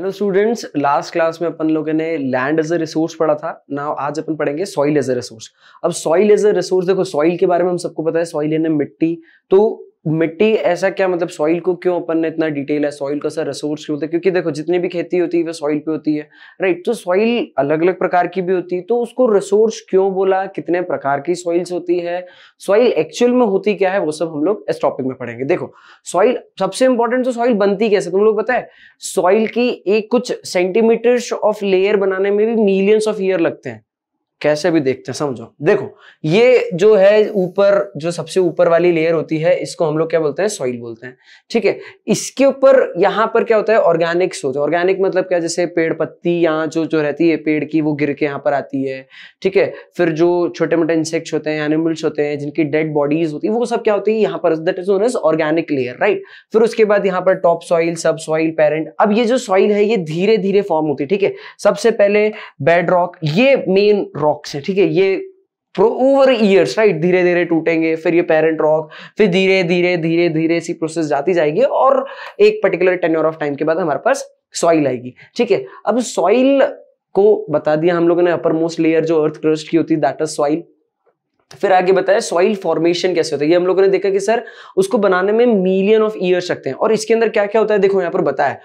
Hello students, last class में अपन लोगों ने लैंड एज अ रिसोर्स पढ़ा था ना। आज अपन पढ़ेंगे सॉइल एज अ रिसोर्स। अब सॉइल एज अ रिसोर्स, देखो सॉइल के बारे में हम सबको पता है, सॉइल यानी मिट्टी। तो मिट्टी ऐसा क्या, मतलब सॉइल को क्यों अपन ने इतना डिटेल है, सॉइल का सा रिसोर्स क्यों होता है? क्योंकि देखो जितनी भी खेती होती है वो सॉइल पे होती है, राइट। तो सॉइल अलग अलग प्रकार की भी होती है, तो उसको रिसोर्स क्यों बोला, कितने प्रकार की सॉइल्स होती है, सॉइल एक्चुअल में होती क्या है, वो सब हम लोग इस टॉपिक में पढ़ेंगे। देखो सॉइल सबसे इंपॉर्टेंट, तो सॉइल बनती कैसे तुम लोग पता है? सॉइल की एक कुछ सेंटीमीटर्स ऑफ लेयर बनाने में भी मिलियंस ऑफ ईयर लगते हैं। कैसे भी देखते हैं, समझो। देखो ये जो है ऊपर, जो सबसे ऊपर वाली लेयर होती है, इसको हम लोग क्या बोलते हैं? सॉइल बोलते हैं, ठीक है। इसके ऊपर यहाँ पर क्या होता है? ऑर्गेनिक्स होता है। ऑर्गेनिक मतलब क्या? जैसे पेड़ पत्ती यहाँ जो जो रहती है पेड़ की, वो गिर के यहाँ पर आती है, ठीक है। फिर जो छोटे मोटे इंसेक्ट्स होते हैं, एनिमल्स होते हैं, जिनकी डेड बॉडीज होती है, वो सब क्या होती है यहाँ पर? That is known as organic layer, right. फिर उसके बाद यहाँ पर top soil, sub soil, parent. अब ये जो सॉइल है ये धीरे धीरे फॉर्म होती है, ठीक है। सबसे पहले बेड रॉक, ये मेन रॉक्स है, ठीक है। ये ओवर ईयर्स, राइट, धीरे धीरे टूटेंगे। फिर ये पेरेंट रॉक, फिर धीरे धीरे धीरे धीरे सी प्रोसेस जाती जाएगी और एक पर्टिकुलर टेन्योर ऑफ टाइम के बाद हमारे पास सॉइल आएगी, ठीक है। अब सॉइल को बता दिया हम लोगों ने, अपर मोस्ट लेयर जो अर्थ क्रस्ट की होती है, दैट इज सॉइल। फिर आगे बताया सॉइल फॉर्मेशन कैसे होता है। ये हम लोगों ने देखा कि सर उसको बनाने में मिलियन ऑफ ईयर्स लगते हैं। और इसके अंदर क्या क्या होता है, देखो यहाँ पर बताया।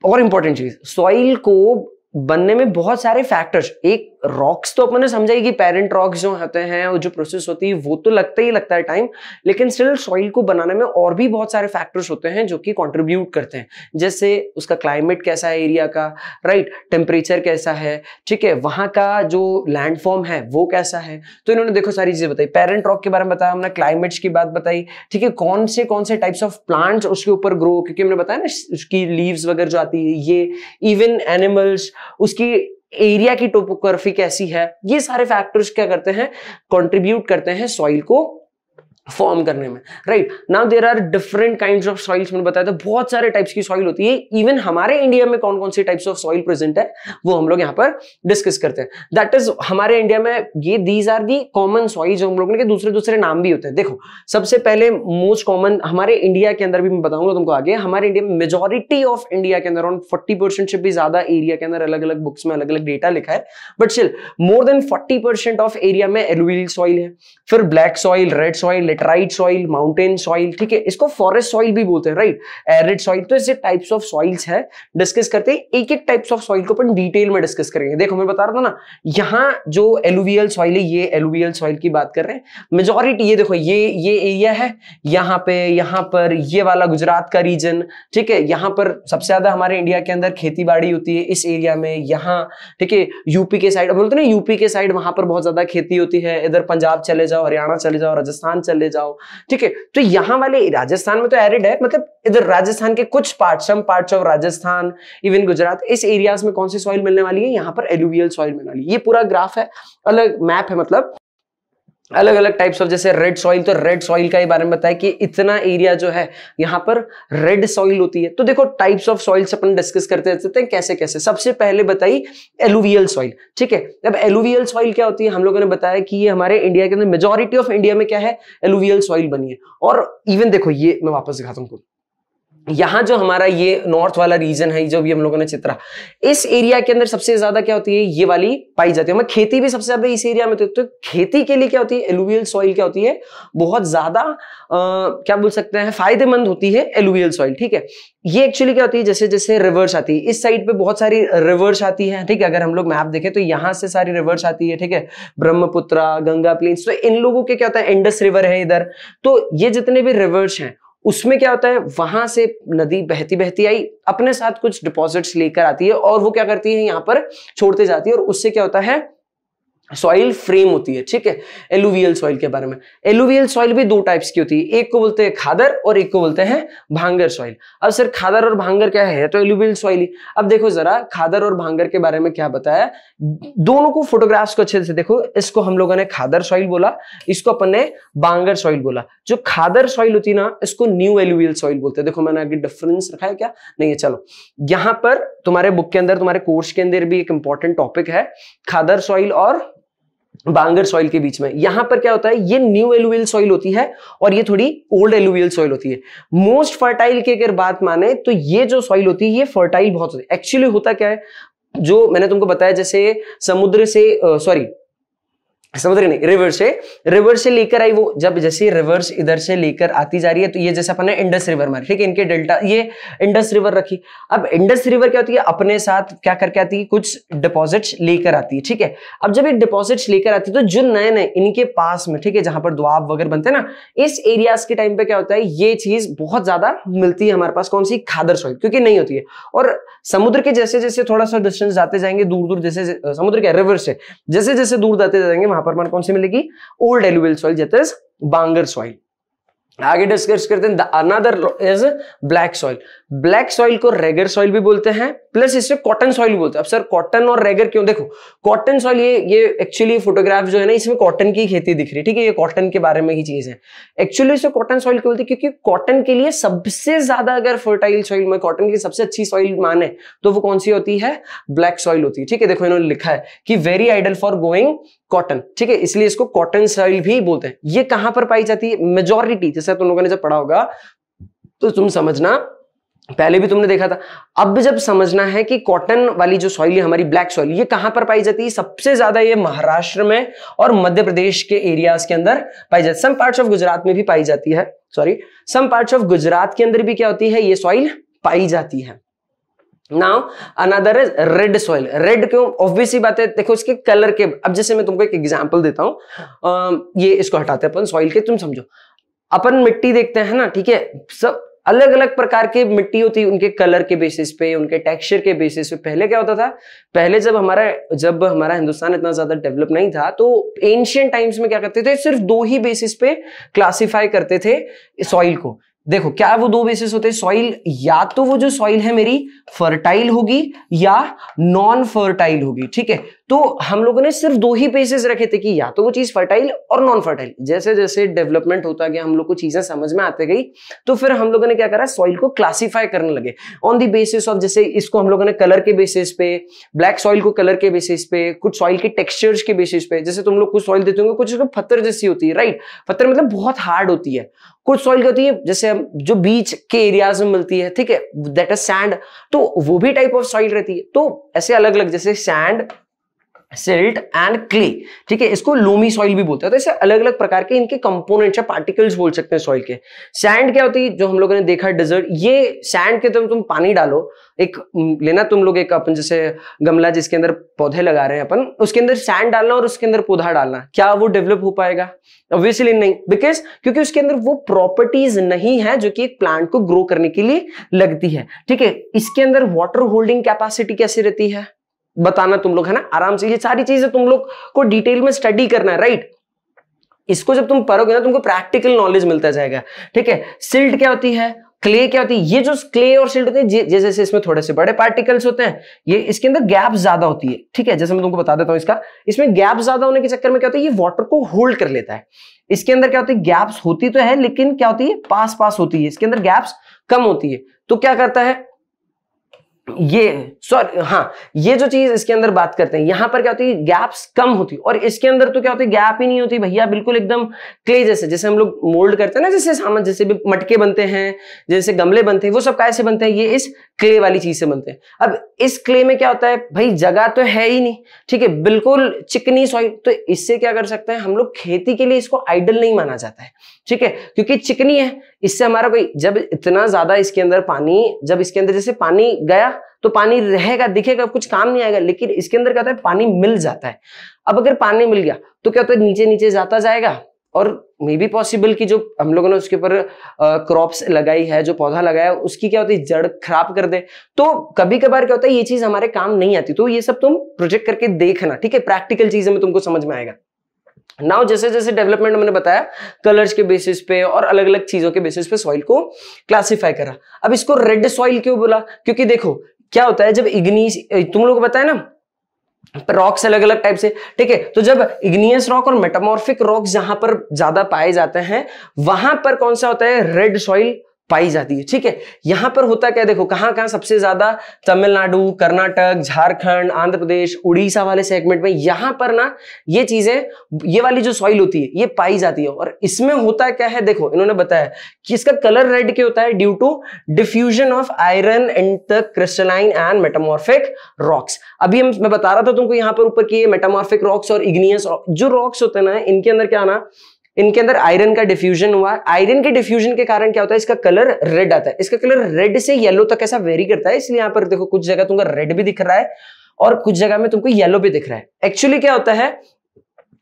और इंपॉर्टेंट चीज, सॉइल को बनने में बहुत सारे फैक्टर्स, एक रॉक्स तो अपन ने समझा ही कि पेरेंट रॉक्स जो होते हैं, वो जो प्रोसेस होती है वो तो लगता ही लगता है टाइम, लेकिन स्टिल सॉइल को बनाने में और भी बहुत सारे फैक्टर्स होते हैं जो कि कंट्रीब्यूट करते हैं। जैसे उसका क्लाइमेट कैसा है एरिया का, राइट, टेम्परेचर कैसा है, ठीक है, वहां का जो लैंडफॉर्म है वो कैसा है। तो इन्होंने देखो सारी चीजें बताई, पेरेंट रॉक के बारे में बताया हमने, क्लाइमेट्स की बात बताई, ठीक है, कौन से टाइप्स ऑफ प्लांट्स उसके ऊपर ग्रो, क्योंकि हमने बताया ना उसकी लीव्स वगैरह जो आती है, ये इवन एनिमल्स, उसकी एरिया की टोपोग्राफी कैसी है, ये सारे फैक्टर्स क्या करते हैं? कंट्रीब्यूट करते हैं सॉइल को फॉर्म करने में, right. Now there are different kinds of soils, मैंने बताया था बहुत सारे टाइप्स की सॉइल होती है। इवन हमारे इंडिया में कौन कौन से टाइप्स ऑफ सॉइल प्रेजेंट है वो हम लोग यहाँ पर डिस्कस करते हैं। दैट इज हमारे इंडिया में ये these are the common soil, जो हम लोगों के दूसरे दूसरे नाम भी होते हैं। देखो सबसे पहले मोस्ट कॉमन हमारे इंडिया के अंदर भी मैं बताऊंगा तुमको आगे, हमारे इंडिया में मेजोरिटी ऑफ इंडिया के अंदर अराउंड 40% से भी ज्यादा एरिया के अंदर, अलग अलग बुक्स में अलग अलग डेटा लिखा है, but still more than 40% of area में एलुवियल सॉइल है। फिर black soil, red soil, laterite soil, mountain soil, ठीक है, इसको फॉरेस्ट सॉइल भी बोलते हैं, राइट, एरिड सॉइल। तो ऐसे टाइप्स ऑफ सॉइल्स है, डिस्कस करते हैं एक एक टाइप्स ऑफ सॉइल को अपन डिटेल में डिस्कस करेंगे। देखो मैं बता रहा था ना, यहां जो एलुवियल सॉइल है, ये एलुवियल सॉइल की बात कर रहे हैं मेजॉरिटी। ये देखो ये एरिया है, यहाँ पर ये वाला गुजरात का रीजन, ठीक है, यहाँ पर सबसे ज्यादा हमारे इंडिया के अंदर खेती बाड़ी होती है इस एरिया में, यहाँ, ठीक है। यूपी के साइड बोलते हैं ना, यूपी के साइड वहां पर बहुत ज्यादा खेती होती है। इधर पंजाब चले जाओ, हरियाणा चले जाओ, राजस्थान चले जाओ, ठीक है। तो यहां वाले राजस्थान में तो एरिड है, मतलब इधर राजस्थान के कुछ parts, some parts of Rajasthan, even Gujarat, इस एरियाज में कौन सी सॉइल मिलने वाली है? यहाँ पर एलुवियल सॉइल मिलने वाली है। ये पूरा ग्राफ है, अलग मैप है, मतलब अलग अलग टाइप्स ऑफ। जैसे रेड सॉइल, तो रेड सॉइल का ही बारे में बताया कि इतना एरिया जो है यहाँ पर रेड सॉइल होती है। तो देखो types of soils upon discuss करते रहते हैं कैसे कैसे। सबसे पहले बताई एलुवियल सॉइल, ठीक है। अब एलुवियल सॉइल क्या होती है, हम लोगों ने बताया कि ये हमारे इंडिया के अंदर, मेजॉरिटी ऑफ इंडिया में क्या है? एलुवियल सॉइल बनी है। और इवन देखो ये मैं वापस दिखाता हूँ, यहां जो हमारा ये नॉर्थ वाला रीजन है, जो भी हम लोगों ने चित्रा, इस एरिया के अंदर सबसे ज्यादा क्या होती है? ये वाली पाई जाती है। खेती भी सबसे ज्यादा इस एरिया में। तो खेती के लिए क्या होती है? एलुवियल सॉइल क्या होती है? बहुत ज्यादा क्या बोल सकते हैं, फायदेमंद होती है एलुवियल सॉइल, ठीक है। ये एक्चुअली क्या होती है, जैसे जैसे रिवर्स आती है, इस साइड पे बहुत सारी रिवर्स आती है, ठीक है। अगर हम लोग मैप देखें तो यहां से सारी रिवर्स आती है, ठीक है, ब्रह्मपुत्रा, गंगा प्लेन्स। तो इन लोगों के क्या होता है, इंडस रिवर है इधर। तो ये जितने भी रिवर्स हैं उसमें क्या होता है, वहां से नदी बहती बहती आई, अपने साथ कुछ डिपॉजिट्स लेकर आती है और वो क्या करती है, यहाँ पर छोड़ते जाती है, और उससे क्या होता है, सॉइल फ्रेम होती है, ठीक है। एलुवियल सॉइल के बारे में, एलुवियल सॉइल भी दो टाइप्स की होती है, एक को बोलते हैं खादर और एक को बोलते हैं भांगर सॉइल। अब सर खादर और भांगर क्या है? तो एलुवियल सॉइल ही। अब देखो जरा खादर और भांगर के बारे में क्या बताया, दोनों को फोटोग्राफ्स को अच्छे से देखो। इसको हम लोगों ने खादर सॉइल बोला, इसको अपन ने भांगर सॉइल बोला। जो खादर सॉइल होती है ना, इसको न्यू एलुवियल सॉइल बोलते हैं। देखो मैंने आगे डिफरेंस रखा है क्या? नहीं है, चलो यहां पर तुम्हारे बुक के अंदर, तुम्हारे कोर्स के अंदर भी एक इंपॉर्टेंट टॉपिक है खादर सॉइल और बांगर सॉइल के बीच में। यहां पर क्या होता है, ये न्यू एलुवियल सॉइल होती है और ये थोड़ी ओल्ड एलुवियल सॉइल होती है। मोस्ट फर्टाइल की अगर बात माने तो ये जो सॉइल होती है ये फर्टाइल बहुत होती है। एक्चुअली होता क्या है, जो मैंने तुमको बताया, जैसे समुद्र से समुद्र नहीं, रिवर से लेकर आई वो, जब जैसे रिवर्स इधर से लेकर आती जा रही है, तो ये जैसे अपने इंडस रिवर मारी, ठीक है, इनके डेल्टा, ये इंडस रिवर रखी। अब इंडस रिवर क्या होती है, अपने साथ क्या करके आती है, कुछ डिपॉजिट्स लेकर आती है, ठीक है। अब जब ये डिपॉजिट्स लेकर आती है तो जो नए नए इनके पास में, ठीक है, जहां पर द्वाब वगैरह बनते हैं ना, इस एरियाज के टाइम पे क्या होता है, ये चीज बहुत ज्यादा मिलती है हमारे पास, कौन सी, खादर सॉइल, क्योंकि नहीं होती है। और समुद्र के जैसे जैसे थोड़ा सा डिस्टेंस जाते जाएंगे, दूर दूर, जैसे समुद्र के रिवर से जैसे जैसे दूर जाते जाएंगे, वहां पर कौन सी मिलेगी, ओल्ड एलुवियल सॉइल, जैसे बांगर सॉइल। आगे डिस्कस करते हैं, another is black soil. Black soil को रेगर सॉइल भी बोलते हैं, प्लस इसे कॉटन सॉइल भी बोलते हैं। अब सर कॉटन और रेगर क्यों, देखो कॉटन सॉइल, ये एक्चुअली फोटोग्राफ जो है ना, इसमें कॉटन की खेती दिख रही है, ठीक है, ये कॉटन के बारे में ही चीज है। एक्चुअली इसे कॉटन सॉइल क्यों बोलते हैं, क्योंकि कॉटन के लिए सबसे ज्यादा अगर फर्टाइल सॉइल में कॉटन की सबसे अच्छी सॉइल माने तो वो कौन सी होती है, ब्लैक सॉइल होती है, ठीक है। देखो इन्होंने लिखा है कि very ideal for growing cotton, ठीक है, इसलिए इसको कॉटन सॉइल भी बोलते हैं। ये कहां पर पाई जाती है, मेजॉरिटी, जैसे तुम लोगों ने जब पढ़ा होगा तो तुम समझना, पहले भी तुमने देखा था, अब भी जब समझना है कि कॉटन वाली जो सॉइल है हमारी, ब्लैक सॉइल, ये कहां पर पाई जाती है, सबसे ज्यादा ये महाराष्ट्र में और मध्य प्रदेश के एरियाज के अंदर पाई जाती है। सम पार्ट्स ऑफ गुजरात में भी पाई जाती है, सम पार्ट्स ऑफ गुजरात के अंदर भी क्या होती है, ये सॉइल पाई जाती है। Now another is red soil. Red क्यों, ऑब्वियस सी बात है, देखो इसके कलर के, अब जैसे मैं तुमको एक एग्जांपल देता हूं, ये इसको हटाते हैं अपन सॉइल के, तुम समझो, अपन मिट्टी देखते हैं ना, ठीक है, सब अलग अलग प्रकार की मिट्टी होती है, उनके कलर के बेसिस पे, उनके टेक्सचर के बेसिस पे। पहले क्या होता था, पहले जब हमारा हिंदुस्तान इतना ज्यादा डेवलप नहीं था, तो एंशिएंट टाइम्स में क्या करते थे, सिर्फ दो ही बेसिस पे क्लासिफाई करते थे सॉइल को। देखो क्या वो दो बेसिस होते हैं सॉइल, या तो वो जो सॉइल है मेरी फर्टाइल होगी या नॉन फर्टाइल होगी, ठीक है। तो हम लोगों ने सिर्फ दो ही बेसिस रखे थे कि या तो वो चीज फर्टाइल और नॉन फर्टाइल। जैसे जैसे डेवलपमेंट होता गया, हम लोग को चीजें समझ में आते गई, तो फिर हम लोगों ने क्या करा, सॉइल को क्लासिफाई करने लगे ऑन द बेसिस ऑफ, जैसे इसको हम लोगों ने कलर के बेसिस पे, ब्लैक सॉइल को कलर के बेसिस पे, कुछ सॉइल के टेक्सचर्स के बेसिस पे। जैसे तुम लोग कुछ सॉइल देते होंगे, कुछ पत्थर जैसी होती है, राइट, पत्थर मतलब बहुत हार्ड होती है। कुछ सॉइल होती है जैसे जो बीच के एरियाज में मिलती है, ठीक है, दैट इज सैंड, तो वो भी टाइप ऑफ सॉइल रहती है। तो ऐसे अलग अलग, जैसे सैंड, सिल्ट एंड क्ले, ठीक है, इसको लोमी सॉइल भी बोलते हैं। तो ऐसे अलग अलग प्रकार के इनके कंपोनेंट्स या पार्टिकल्स बोल सकते हैं सॉइल के। सैंड क्या होती है, जो हम लोगों ने देखा डेजर्ट, ये सैंड के तुम पानी डालो, एक लेना तुम लोग एक अपन जैसे गमला जिसके अंदर पौधे लगा रहे हैं अपन, उसके अंदर सैंड डालना और उसके अंदर पौधा डालना, क्या वो डेवलप हो पाएगा, ऑब्वियसली नहीं, बिकॉज क्योंकि उसके अंदर वो प्रॉपर्टीज नहीं है जो कि एक प्लांट को ग्रो करने के लिए लगती है, ठीक है। इसके अंदर वाटर होल्डिंग कैपेसिटी कैसी रहती है बताना तुम लोग, है ना, आराम से। ये सारी चीजें तुम लोग को डिटेल में स्टडी करना है, राइट। इसको जब तुम पढ़ोगे ना, तुमको प्रैक्टिकल नॉलेज मिलता जाएगा, ठीक है। सिल्ट क्या होती है, क्ले क्या होती है, ये जो क्ले और सिल्ट होते हैं, जैसे जैसे इसमें थोड़े से बड़े पार्टिकल्स होते हैं, ये इसके अंदर गैप ज्यादा होती है, ठीक है। जैसे मैं तुमको बता देता हूं, इसमें गैप ज्यादा होने के चक्कर में क्या होता है, ये वाटर को होल्ड कर लेता है। इसके अंदर क्या होती है, गैप्स होती तो है, लेकिन क्या होती है, पास पास होती है, इसके अंदर गैप्स कम होती है। तो क्या करता है ये, सॉरी हाँ, ये जो चीज इसके अंदर बात करते हैं, यहां पर क्या होती है, गैप्स कम होती, और इसके अंदर तो क्या होती है, गैप ही नहीं होती भैया, बिल्कुल एकदम क्ले जैसे। जैसे हम लोग मोल्ड करते हैं ना, जैसे सामान, जैसे भी मटके बनते हैं, जैसे गमले बनते हैं, वो सब कैसे बनते हैं, ये इस क्ले वाली चीज से बनते हैं। अब इस क्ले में क्या होता है भाई, जगह तो है ही नहीं, ठीक है, बिल्कुल चिकनी सॉइल। तो इससे क्या कर सकते हैं हम लोग, खेती के लिए इसको आइडल नहीं माना जाता है, ठीक है, क्योंकि चिकनी है। इससे हमारा कोई, जब इतना ज्यादा इसके अंदर पानी, जब इसके अंदर जैसे पानी गया तो पानी रहेगा, दिखेगा, कुछ काम नहीं आएगा, लेकिन इसके अंदर क्या होता है, पानी मिल जाता है। अब अगर पानी मिल गया तो क्या होता है, नीचे नीचे जाता जाएगा, और मे बी पॉसिबल कि जो हम लोगों ने उसके ऊपर क्रॉप्स लगाई है, जो पौधा लगाया, उसकी क्या होती है, जड़ खराब कर दे। तो कभी कभार क्या होता है, ये चीज हमारे काम नहीं आती। तो ये सब तुम प्रोजेक्ट करके देखना, ठीक है, प्रैक्टिकल चीजें में तुमको समझ में आएगा। नाउ जैसे जैसे डेवलपमेंट मैंने बताया, कलर्स के बेसिस पे और अलग अलग चीजों के बेसिस पे सॉइल को क्लासिफाई करा। अब इसको रेड सॉइल क्यों बोला, क्योंकि देखो क्या होता है, जब इग्नीस, तुम लोग को बताया ना, रॉक्स अलग अलग टाइप से, ठीक है, तो जब इग्नियस रॉक और मेटामॉर्फिक रॉक्स जहां पर ज्यादा पाए जाते हैं, वहां पर कौन सा होता है, रेड सॉइल पाई जाती है। ठीक है, यहां पर होता क्या, देखो कहां कहां सबसे ज्यादा, तमिलनाडु, कर्नाटक, झारखंड, आंध्र प्रदेश, उड़ीसा वाले सेगमेंट में यहां पर ना ये चीजें, ये वाली जो सॉइल होती है ये पाई जाती है। और इसमें होता क्या है, देखो इन्होंने बताया कि इसका कलर रेड क्यों होता है, due to diffusion of iron in the crystalline and metamorphic rocks. अभी मैं बता रहा था तुमको यहाँ पर ऊपर की मेटामॉर्फिक रॉक्स और इग्नियस जो रॉक्स होते हैं ना, इनके अंदर क्या ना, इनके अंदर आयरन का डिफ्यूजन हुआ। आयरन के डिफ्यूजन के कारण क्या होता है, इसका कलर रेड आता है। इसका कलर रेड से येलो तक ऐसा वेरी करता है, इसलिए यहां पर देखो कुछ जगह तुमको रेड भी दिख रहा है और कुछ जगह में तुमको येलो भी दिख रहा है। एक्चुअली क्या होता है,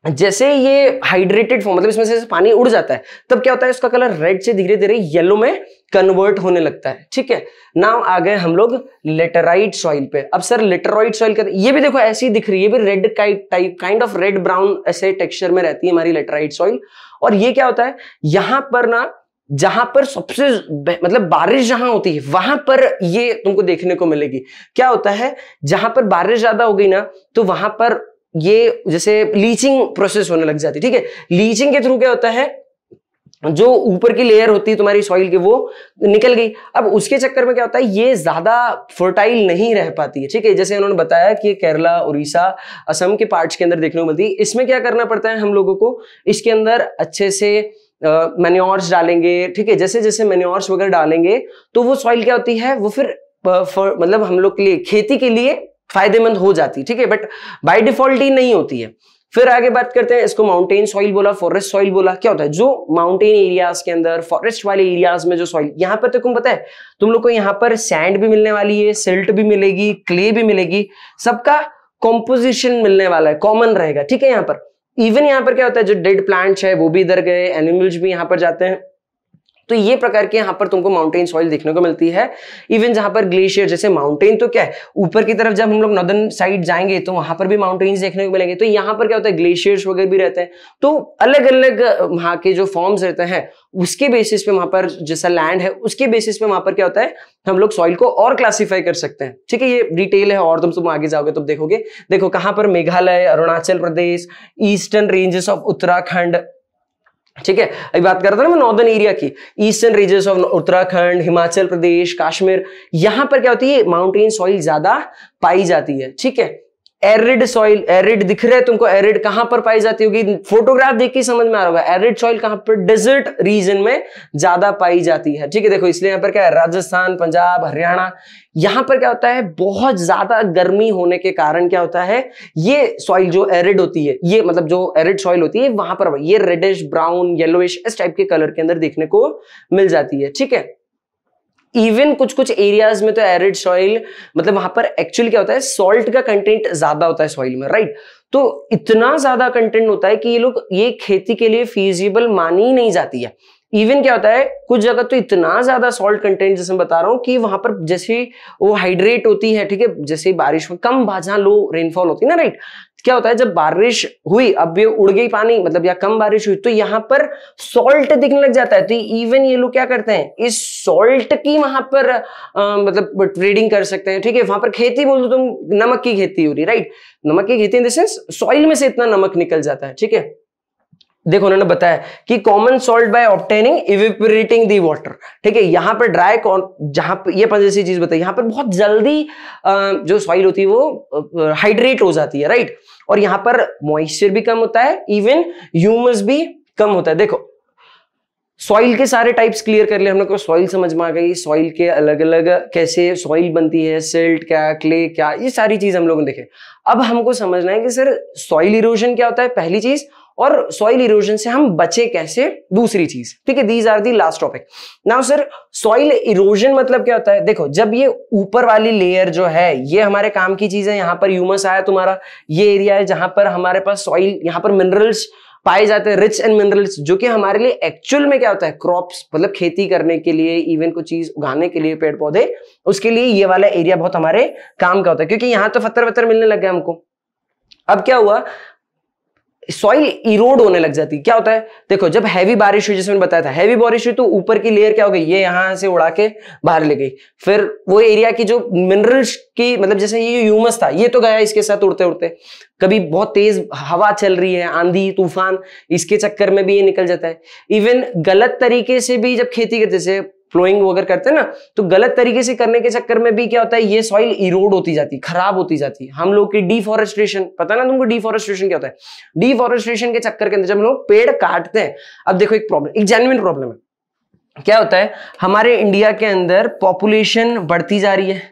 जैसे ये हाइड्रेटेड फॉर्म, मतलब इसमें से पानी उड़ जाता है, तब क्या होता है, उसका कलर रेड से धीरे धीरे येलो में कन्वर्ट होने लगता है। ठीक है, नाउ आ गए हम लोग लेटराइट सॉइल पे। अब सर लेटराइट सॉइल का ये भी देखो ऐसी दिख रही है, भी red type kind of red brown ऐसे टेक्सचर में रहती है हमारी लेटराइट सॉइल। और ये क्या होता है, यहां पर ना जहां पर सबसे मतलब बारिश जहां होती है वहां पर ये तुमको देखने को मिलेगी। क्या होता है, जहां पर बारिश ज्यादा हो गई ना, तो वहां पर ये जैसे लीचिंग प्रोसेस होने लग जाती है। ठीक है, लीचिंग के थ्रू क्या होता है, जो ऊपर की लेयर होती है तुम्हारी सॉइल की वो निकल गई। अब उसके चक्कर में क्या होता है, ये ज्यादा फर्टाइल नहीं रह पाती है। ठीक है, जैसे उन्होंने बताया कि केरला, उड़ीसा, असम के पार्ट्स के अंदर देखने को मिलती है। इसमें क्या करना पड़ता है हम लोगों को, इसके अंदर अच्छे से मैन्योर्स डालेंगे। ठीक है, जैसे जैसे मैन्योर्स वगैरह डालेंगे तो वो सॉइल क्या होती है, वो फिर मतलब हम लोग के लिए, खेती के लिए फायदेमंद हो जाती है। ठीक है, बट बाय डिफॉल्ट ही नहीं होती है। फिर आगे बात करते हैं, इसको माउंटेन सॉइल बोला, फॉरेस्ट सॉइल बोला। क्या होता है, जो माउंटेन एरियाज के अंदर, फॉरेस्ट वाले एरियाज में जो सॉइल, यहां पर तो तुमको पता है, तुम लोग को यहां पर सैंड भी मिलने वाली है, सिल्ट भी मिलेगी, क्ले भी मिलेगी, सबका कॉम्पोजिशन मिलने वाला है, कॉमन रहेगा। ठीक है, यहाँ पर इवन यहाँ पर क्या होता है, जो डेड प्लांट्स है वो भी इधर गए, एनिमल्स भी यहाँ पर जाते हैं। तो ये प्रकार के यहाँ पर तुमको माउंटेन सॉइल देखने को मिलती है। इवन जहां पर ग्लेशियर, जैसे माउंटेन तो क्या है, ऊपर की तरफ जब हम लोग नॉर्दर्न साइड जाएंगे तो वहां पर भी माउंटेन्स देखने को मिलेंगे। तो यहाँ पर क्या होता है, ग्लेशियर्स वगैरह भी रहते हैं। तो अलग अलग वहां के जो फॉर्म्स रहते हैं उसके बेसिस पे, वहां पर जैसा लैंड है उसके बेसिस पे वहां पर क्या होता है, हम लोग सॉइल को और क्लासिफाई कर सकते हैं। ठीक है, ये डिटेल है और तुम आगे जाओगे तो देखोगे। देखो कहां पर, Meghalaya, Arunachal Pradesh, eastern ranges of Uttarakhand. ठीक है, अभी बात कर रहा था ना मैं नॉर्दर्न एरिया की, eastern regions of Uttarakhand, Himachal Pradesh, Kashmir, यहां पर क्या होती है, माउंटेन सॉइल ज्यादा पाई जाती है। ठीक है, एरिड सॉइल, एरिड दिख रहा है तुमको, एरिड कहां पर पाई जाती होगी, फोटोग्राफ देख के समझ में आ रहा होगा। एरिड सॉइल कहां पर, डेजर्ट रीजन में ज्यादा पाई जाती है। ठीक है, देखो इसलिए यहां पर क्या है, राजस्थान, पंजाब, हरियाणा, यहां पर क्या होता है, बहुत ज्यादा गर्मी होने के कारण क्या होता है, ये सॉइल जो एरिड होती है, ये मतलब जो एरिड सॉइल होती है वहां पर ये रेडिश, ब्राउन, येलोइश इस टाइप के कलर के अंदर देखने को मिल जाती है। ठीक है, इवन कुछ कुछ एरियाज में तो एरिड सॉइल, मतलब वहां पर एक्चुअली क्या होता है, सॉल्ट का कंटेंट ज्यादा होता है सॉइल में, राइट। तो इतना ज्यादा कंटेंट होता है कि ये खेती के लिए फीजिबल मानी ही नहीं जाती है। इवन क्या होता है, कुछ जगह तो इतना ज्यादा सॉल्ट कंटेंट, जैसे मैं बता रहा हूं कि वहां पर जैसे वो हाइड्रेट होती है। ठीक है, जैसे बारिश में कम, जहां लो रेनफॉल होती है ना, राइट, क्या होता है, जब बारिश हुई, अब ये उड़ गई पानी, मतलब या कम बारिश हुई, तो यहाँ पर सॉल्ट दिखने लग जाता है। तो इवन ये लोग क्या करते हैं, इस सॉल्ट की वहां पर मतलब ट्रेडिंग कर सकते हैं। ठीक है, वहां पर खेती बोल दो तुम, नमक की खेती हो रही, राइट, नमक की खेती इन द सेंस सॉइल में से इतना नमक निकल जाता है। ठीक है, देखो उन्होंने बताया कि common salt by obtaining evaporating the water. ठीक है, यहां पर ड्राई, जहां पर ये जैसी चीज बताई, यहां पर बहुत जल्दी जो सॉइल होती है वो हाइड्रेट हो जाती है, राइट। और यहां पर मॉइस्चर भी कम होता है, इवन ह्यूमस भी कम होता है। देखो सॉइल के सारे टाइप्स क्लियर कर लिए हम लोग को, सॉइल समझ में आ गई, सॉइल के अलग अलग कैसे सॉइल बनती है, सिल्ट क्या, क्ले क्या, ये सारी चीज हम लोगों ने देखे। अब हमको समझना है कि सर सॉइल इरोजन क्या होता है, पहली चीज, और सॉइल इरोजन से हम बचे कैसे, दूसरी चीज। ठीक है, these are the last topic. Now sir soil erosion मतलब क्या होता है, देखो जब ये ऊपर वाली लेयर जो है ये हमारे काम की चीज है, यहां पर ह्यूमस आया तुम्हारा, ये एरिया है जहां पर हमारे पास सॉइल, यहां पर मिनरल्स पाए जाते हैं, रिच एंड मिनरल्स, जो कि हमारे लिए एक्चुअल में क्या होता है, क्रॉप्स, मतलब खेती करने के लिए, इवन कुछ चीज उगाने के लिए, पेड़ पौधे, उसके लिए ये वाला एरिया बहुत हमारे काम का होता है, क्योंकि यहां तो पत्थर वत्थर मिलने लग गए हमको। अब क्या हुआ, सॉइल इरोड होने लग जाती है। क्या होता है, देखो जब हैवी बारिश हुई, जैसे मैंने बताया था, हैवी बारिश हुई तो ऊपर की लेयर क्या हो गई, ये यहां से उड़ा के बाहर ले गई। फिर वो एरिया की जो मिनरल्स की, मतलब जैसे ये ह्यूमस था, ये तो गया इसके साथ उड़ते उड़ते, कभी बहुत तेज हवा चल रही है, आंधी तूफान, इसके चक्कर में भी ये निकल जाता है। इवन गलत तरीके से भी जब खेती करते, जैसे फ्लोइंग वगैरह करते हैं ना, तो गलत तरीके से करने के चक्कर में भी क्या होता है, ये सॉइल इरोड होती जाती है, खराब होती जाती है। हम लोग की डिफॉरेस्टेशन, पता ना तुमको डिफॉरेस्टेशन क्या होता है? डिफॉरेस्टेशन के चक्कर के अंदर जब लोग पेड़ काटते हैं, अब देखो एक प्रॉब्लम, एक जेन्युइन प्रॉब्लम है, क्या होता है हमारे इंडिया के अंदर पॉपुलेशन बढ़ती जा रही है।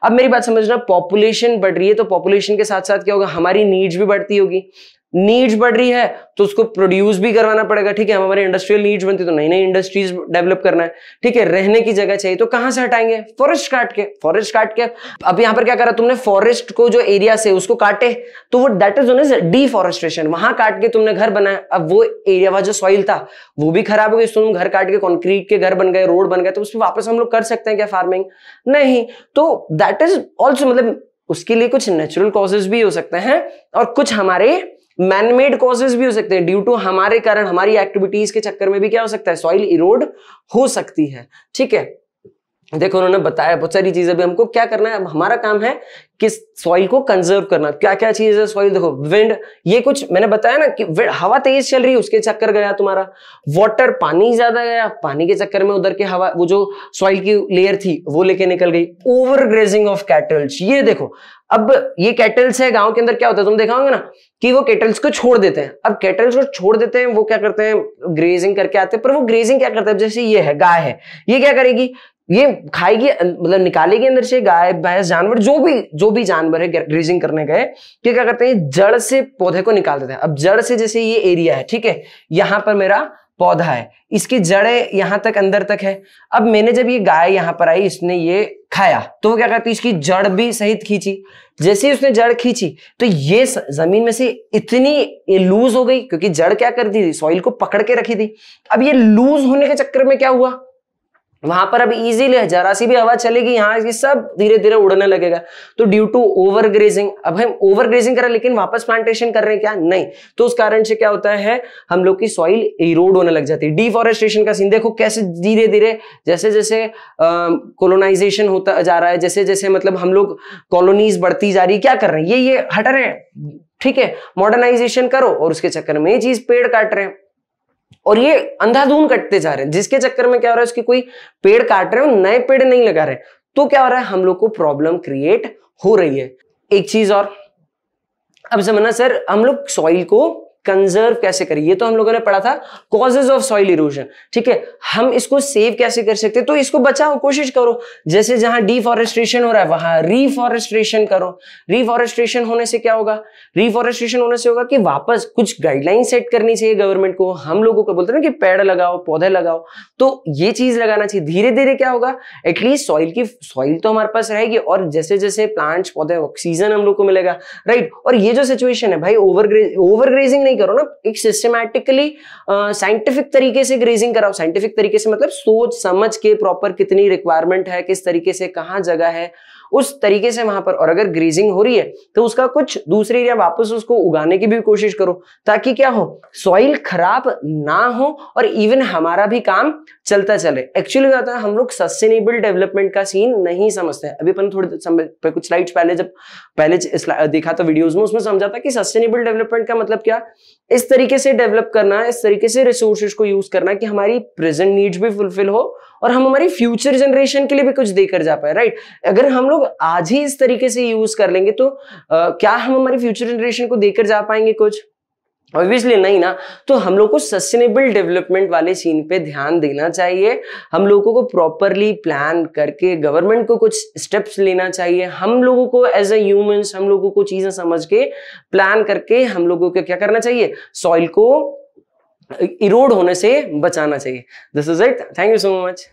अब मेरी बात समझना, पॉपुलेशन बढ़ रही है तो पॉपुलेशन के साथ साथ क्या होगा, हमारी नीड्स भी बढ़ती होगी। नीड्स बढ़ रही है तो उसको प्रोड्यूस भी करवाना पड़ेगा, ठीक है। हमारे इंडस्ट्रियल नीड्स बनती तो नई नई इंडस्ट्रीज डेवलप करना है, ठीक है। रहने की जगह चाहिए तो कहां से हटाएंगे? फॉरेस्ट काट के, फॉरेस्ट काट के। अब यहां पर क्या करा तुमने, फॉरेस्ट को जो एरिया से उसको काटे, तो वो that is known as deforestation. वहां काट के तुमने घर बनाया, अब वो एरिया वहां जो सॉइल था वो भी खराब हो गई, तुम घर काट के कंक्रीट के घर बन गए, रोड बन गए, तो उसमें वापस हम लोग कर सकते हैं क्या फार्मिंग? नहीं। तो दैट इज ऑल्सो, मतलब उसके लिए कुछ नेचुरल कॉजेज भी हो सकते हैं और कुछ हमारे मैनमेड कॉजेज भी हो सकते हैं। ड्यू टू हमारे कारण, हमारी एक्टिविटीज के चक्कर में भी क्या हो सकता है, सॉइल इरोड हो सकती है, ठीक है। देखो उन्होंने बताया बहुत सारी चीजें, भी हमको क्या करना है, अब हमारा काम है कि सॉइल को कंजर्व करना। क्या क्या चीज है सॉइल, देखो विंड, ये कुछ मैंने बताया ना कि हवा तेज चल रही है उसके चक्कर गया तुम्हारा, वाटर पानी ज्यादा गया, पानी के चक्कर में उधर के हवा, वो जो सॉइल की लेयर थी वो लेके निकल गई। ओवर ग्रेजिंग ऑफ कैटल्स, ये देखो, अब ये कैटल्स है गांव के अंदर, क्या होता है तुम देखा होगा ना कि वो कैटल्स को छोड़ देते हैं। अब कैटल्स को छोड़ देते हैं, वो क्या करते हैं, ग्रेजिंग करके आते हैं, पर वो ग्रेजिंग क्या करता है, जैसे ये है गाय है, ये क्या करेगी, ये खाएगी, मतलब निकालेगी अंदर से, गाय भैंस जानवर जो भी जानवर है ग्रेजिंग करने गए, ये क्या करते हैं, जड़ से पौधे को निकाल देते हैं। अब जड़ से, जैसे ये एरिया है, ठीक है, यहां पर मेरा पौधा है, इसकी जड़ें यहां तक अंदर तक है। अब मैंने जब ये गाय यहां पर आई, इसने ये खाया, तो वो क्या करती है, इसकी जड़ भी सहित खींची। जैसे ही उसने जड़ खींची तो ये जमीन में से इतनी लूज हो गई, क्योंकि जड़ क्या करती थी, सॉइल को पकड़ के रखी थी। अब ये लूज होने के चक्कर में क्या हुआ, वहां पर अब इजीली जरा सी भी हवा चलेगी, यहाँ ये सब धीरे धीरे उड़ने लगेगा। तो ड्यू टू ओवर ग्रेजिंग, अब हम ओवर ग्रेजिंग कर रहे हैं लेकिन वापस प्लांटेशन कर रहे हैं क्या, नहीं, तो उस कारण से क्या होता है, हम लोग की सॉइल इरोड होने लग जाती है। डिफॉरेस्टेशन का सीन देखो कैसे धीरे धीरे, जैसे जैसे कोलोनाइजेशन होता जा रहा है, जैसे जैसे मतलब हम लोग कॉलोनीज बढ़ती जा रही, क्या कर रहे हैं, ये हट रहे हैं, ठीक है। मॉडर्नाइजेशन करो और उसके चक्कर में ये चीज पेड़ काट रहे हैं, और ये अंधाधुंध कटते जा रहे हैं, जिसके चक्कर में क्या हो रहा है, उसकी कोई पेड़ काट रहे हैं, नए पेड़ नहीं लगा रहे, तो क्या हो रहा है, हम लोग को प्रॉब्लम क्रिएट हो रही है। एक चीज और, अब समझना सर, हम लोग सॉइल को कंजर्व कैसे करें, ये तो हम लोगों ने पढ़ा था, कॉजेज ऑफ सॉइल इरोजन, ठीक है। हम इसको सेव कैसे कर सकते हैं, तो इसको बचाओ, कोशिश करो। जैसे जहां डिफॉरेस्टेशन हो रहा है वहां रिफॉरेस्टेशन करो। रिफॉरेस्टेशन होने से क्या होगा, रिफॉरेस्टेशन होने से होगा कि वापस कुछ गाइडलाइन सेट करनी चाहिए गवर्नमेंट को। हम लोगों को बोलते हैं ना कि पेड़ लगाओ, पौधे लगाओ, तो ये चीज लगाना चाहिए। धीरे धीरे क्या होगा, एटलीस्ट सॉइल तो हमारे पास रहेगी, और जैसे जैसे प्लांट्स पौधे, ऑक्सीजन हम लोग को मिलेगा, राइट। और ये जो सिचुएशन है भाई, ओवर ग्रेजिंग नहीं करो ना, एक सिस्टमैटिकली साइंटिफिक तरीके से ग्रेजिंग कराओ। साइंटिफिक तरीके से मतलब सोच समझ के, प्रॉपर कितनी रिक्वायरमेंट है, किस तरीके से, कहां जगह है, उस तरीके से वहां पर। और अगर ग्रेजिंग हो रही है तो उसका कुछ दूसरे एरिया वापस उसको उगाने की भी कोशिश करो, ताकि क्या हो, सॉइल खराब ना हो और इवन हमारा भी काम चलता चले। एक्चुअली क्या होता है, हम लोग सस्टेनेबल डेवलपमेंट का सीन नहीं समझते हैं। अभी अपन थोड़े कुछ स्लाइड्स पहले जब देखा था वीडियोस में, उसमें समझा था कि सस्टेनेबल डेवलपमेंट का मतलब क्या, इस तरीके से डेवलप करना है, इस तरीके से रिसोर्सेज को यूज करना है कि हमारी प्रेजेंट नीड्स भी फुलफिल हो और हम हमारी फ्यूचर जनरेशन के लिए भी कुछ देकर जा पाए, राइट। अगर हम लोग आज ही इस तरीके से यूज कर लेंगे तो क्या हम हमारी फ्यूचर जनरेशन को देकर जा पाएंगे कुछ? ऑब्वियसली नहीं ना। तो हम लोग को सस्टेनेबल डेवलपमेंट वाले सीन पे ध्यान देना चाहिए। हम लोगों को प्रॉपरली प्लान करके गवर्नमेंट को कुछ स्टेप्स लेना चाहिए। हम लोगों को एज ए ह्यूमंस, हम लोगों को चीजें समझ के प्लान करके हम लोगों को क्या करना चाहिए, सॉइल को इरोड होने से बचाना चाहिए। This is it, thank you so much.